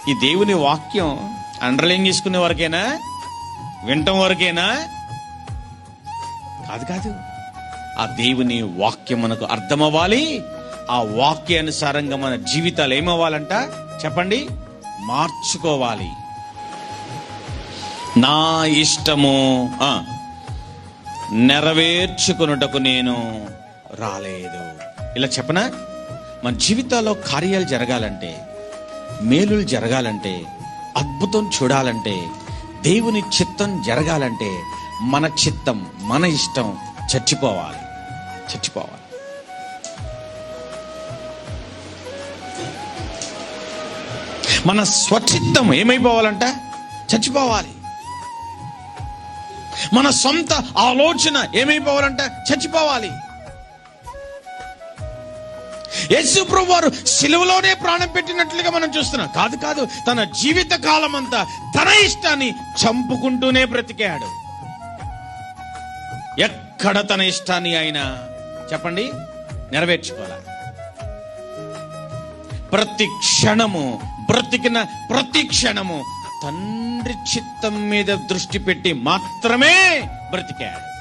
ఈ దేవుని వాక్యం అండర్లైన్ చేసుకునే వరకేనా, వినటం వరకేనా? కాదు కాదు. ఆ దేవుని వాక్యం మనకు అర్థమవ్వాలి. ఆ వాక్యానుసారంగా మన జీవితాలు ఏమవ్వాలంట చెప్పండి? మార్చుకోవాలి. నా ఇష్టము నెరవేర్చుకున్నటకు నేను రాలేదు. ఇలా చెప్పనా? మన జీవితాల్లో కార్యాలు జరగాలంటే, మేలులు జరగాలంటే, అద్భుతం చూడాలంటే, దేవుని చిత్తం జరగాలంటే మన చిత్తం, మన ఇష్టం చచ్చిపోవాలి. మన స్వచిత్తం ఏమైపోవాలంట? చచ్చిపోవాలి. మన సొంత ఆలోచన ఏమైపోవాలంట? చచ్చిపోవాలి. యేసు ప్రభువు వారు సిలువలోనే ప్రాణం పెట్టినట్లుగా మనం చూస్తున్నాం. కాదు, తన జీవిత కాలం అంతా తన ఇష్టాన్ని చంపుకుంటూనే బ్రతికాడు. ఎక్కడ తన ఇష్టాన్ని ఆయన చెప్పండి నెరవేర్చుకోవాలి. ప్రతి క్షణము, బ్రతికిన ప్రతి క్షణము తండ్రి చిత్తం మీద దృష్టి పెట్టి మాత్రమే బ్రతికాడు.